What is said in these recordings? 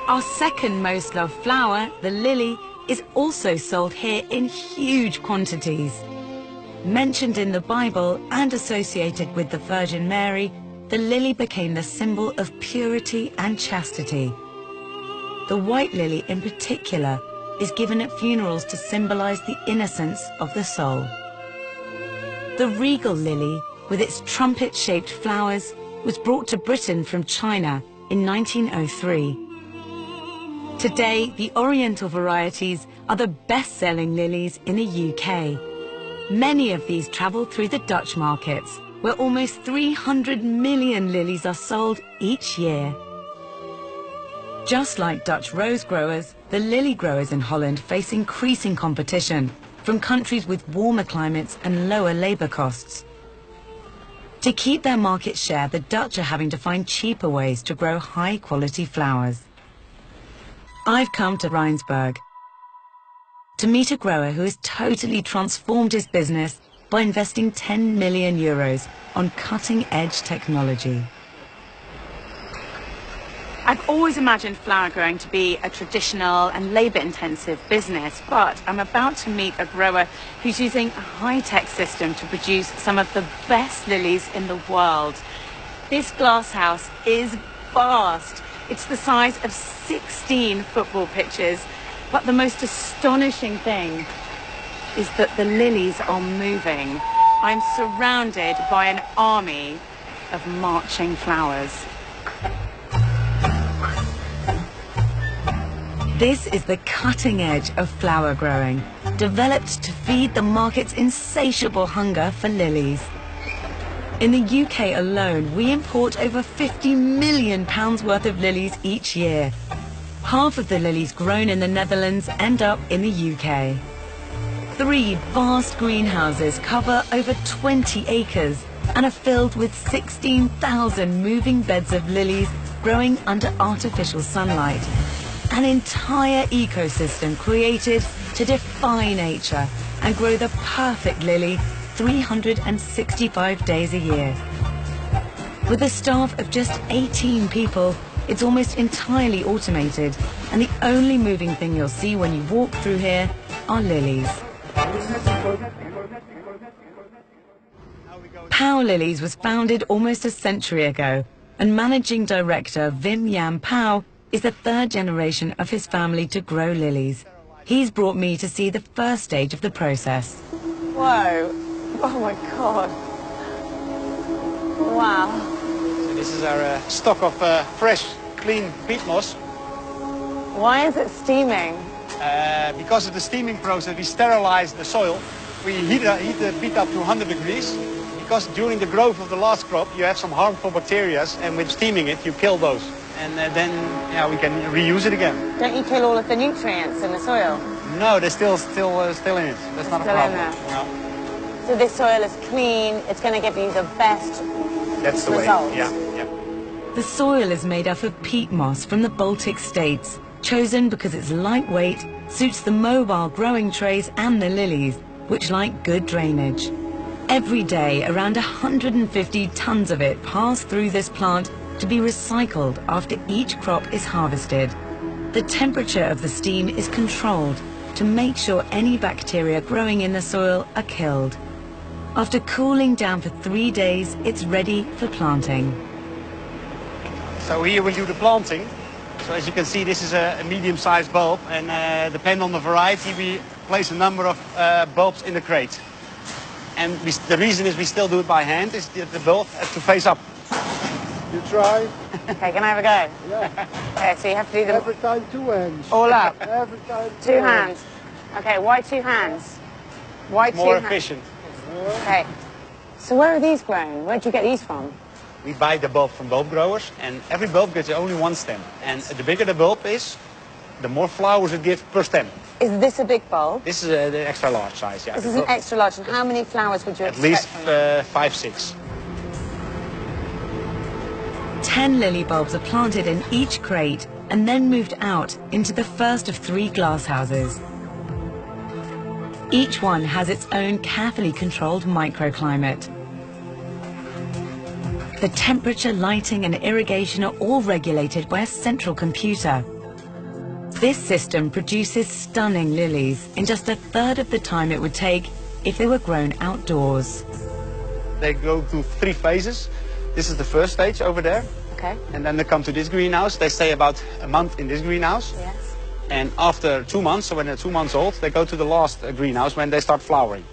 Our second most loved flower, the lily, is also sold here in huge quantities. Mentioned in the Bible and associated with the Virgin Mary, the lily became the symbol of purity and chastity. The white lily in particular is given at funerals to symbolize the innocence of the soul. The regal lily, with its trumpet-shaped flowers, was brought to Britain from China in 1903. Today, the oriental varieties are the best-selling lilies in the UK. Many of these travel through the Dutch markets, where almost 300 million lilies are sold each year. Just like Dutch rose growers, the lily growers in Holland face increasing competition from countries with warmer climates and lower labour costs. To keep their market share, the Dutch are having to find cheaper ways to grow high-quality flowers. I've come to Rijnsburg to meet a grower who has totally transformed his business by investing 10 million euros on cutting-edge technology. I've always imagined flower growing to be a traditional and labour-intensive business, but I'm about to meet a grower who's using a high-tech system to produce some of the best lilies in the world. This glasshouse is vast. It's the size of 16 football pitches, but the most astonishing thing is that the lilies are moving. I'm surrounded by an army of marching flowers. This is the cutting edge of flower growing, developed to feed the market's insatiable hunger for lilies. In the UK alone, we import over £50 million worth of lilies each year. Half of the lilies grown in the Netherlands end up in the UK. 3 vast greenhouses cover over 20 acres and are filled with 16,000 moving beds of lilies growing under artificial sunlight. An entire ecosystem created to defy nature and grow the perfect lily 365 days a year. With a staff of just 18 people, it's almost entirely automated, and the only moving thing you'll see when you walk through here are lilies. Pauw Lilies was founded almost a century ago, and managing director Wim Jan Pauw is the 3rd generation of his family to grow lilies. He's brought me to see the first stage of the process. Whoa. Oh my God. Wow. So this is our stock of fresh, clean peat moss. Why is it steaming? Because of the steaming process, we sterilize the soil. We heat the peat up to 100 degrees. Because during the growth of the last crop, you have some harmful bacteria, and with steaming it, you kill those. And then we can reuse it again. Don't you kill all of the nutrients in the soil? No, they're still in it. That's not a problem. No. So this soil is clean, it's going to give you the best That's the results. way, yeah. The soil is made up of peat moss from the Baltic states, chosen because it's lightweight, suits the mobile growing trays and the lilies, which like good drainage. Every day, around 150 tons of it pass through this plant to be recycled after each crop is harvested. The temperature of the steam is controlled to make sure any bacteria growing in the soil are killed. After cooling down for 3 days, it's ready for planting. So here we do the planting. So as you can see, this is a medium-sized bulb, and depending on the variety, we place a number of bulbs in the crate. And the reason is we still do it by hand, is the bulb has to face up. You try? Okay, can I have a go? Yeah. Okay, so you have to do them Every time 2 hands. all up. Every time 2 hands. Okay, why 2 hands? Why 2 hands? More efficient. Okay. So where are these grown? Where do you get these from? We buy the bulb from bulb growers, and every bulb gets only 1 stem. And the bigger the bulb is, the more flowers it gives per stem. Is this a big bulb? This is the extra large size, yeah. This is an extra large. And how many flowers would you At expect least from that? 5, 6. 10 lily bulbs are planted in each crate and then moved out into the first of 3 glasshouses. Each one has its own carefully controlled microclimate. The temperature, lighting and irrigation are all regulated by a central computer. This system produces stunning lilies in just a third of the time it would take if they were grown outdoors. They go through 3 phases. This is the first stage over there. Okay. And then they come to this greenhouse. They stay about a month in this greenhouse. Yes. And after 2 months, so when they're 2 months old, they go to the last greenhouse when they start flowering.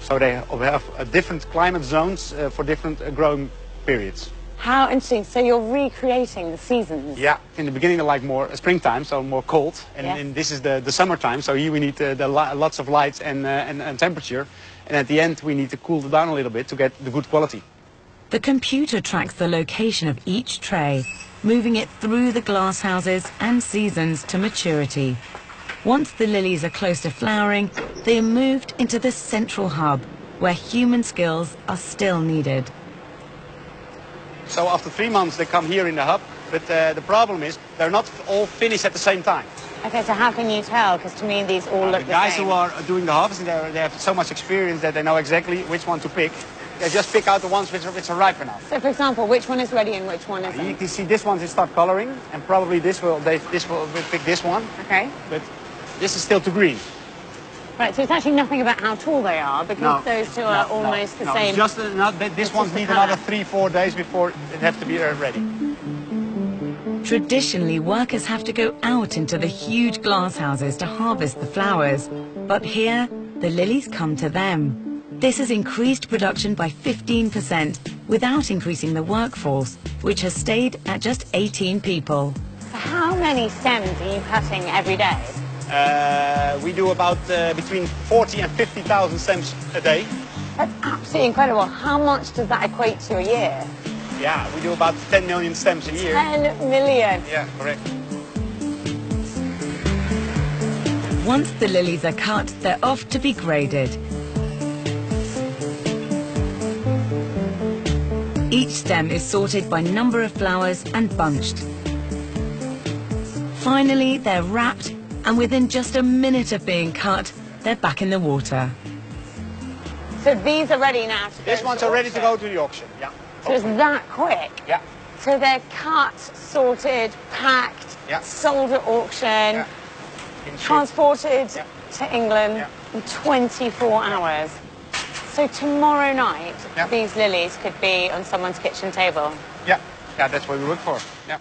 So they have different climate zones for different growing periods. How interesting. So you're recreating the seasons. Yeah, in the beginning they like more springtime, so more cold. And this is the summertime, so here we need lots of light and temperature. And at the end we need to cool it down a little bit to get the good quality. The computer tracks the location of each tray, moving it through the glass houses and seasons to maturity. Once the lilies are close to flowering, they are moved into the central hub, where human skills are still needed. So after 3 months they come here in the hub, but the problem is they're not all finished at the same time. Okay, so how can you tell? Because to me these all look the guys same. who are doing the harvesting, they have so much experience that they know exactly which one to pick. They just pick out the ones which are ripe enough. So, for example, which one is ready and which one isn't? You can see this one will start coloring, and probably this will pick this one. Okay. But this is still too green. Right, so it's actually nothing about how tall they are, because those two are almost the same. Just this ones need another 3-4 days before it has to be ready. Traditionally, workers have to go out into the huge glass houses to harvest the flowers. But here, the lilies come to them. This has increased production by 15% without increasing the workforce, which has stayed at just 18 people. So how many stems are you cutting every day? We do about between 40 and 50,000 stems a day. That's absolutely incredible. How much does that equate to a year? Yeah, we do about 10 million stems a year. 10 million? Yeah, correct. Once the lilies are cut, they're off to be graded. Each stem is sorted by number of flowers and bunched. Finally, they're wrapped, and within just a minute of being cut, they're back in the water. So these are ready now to go These ones are ready to go to the auction, yeah. So it's that quick? Yeah. So they're cut, sorted, packed, sold at auction, transported to England in 24 hours. So tomorrow night, these lilies could be on someone's kitchen table? Yeah, that's what we look for, yeah.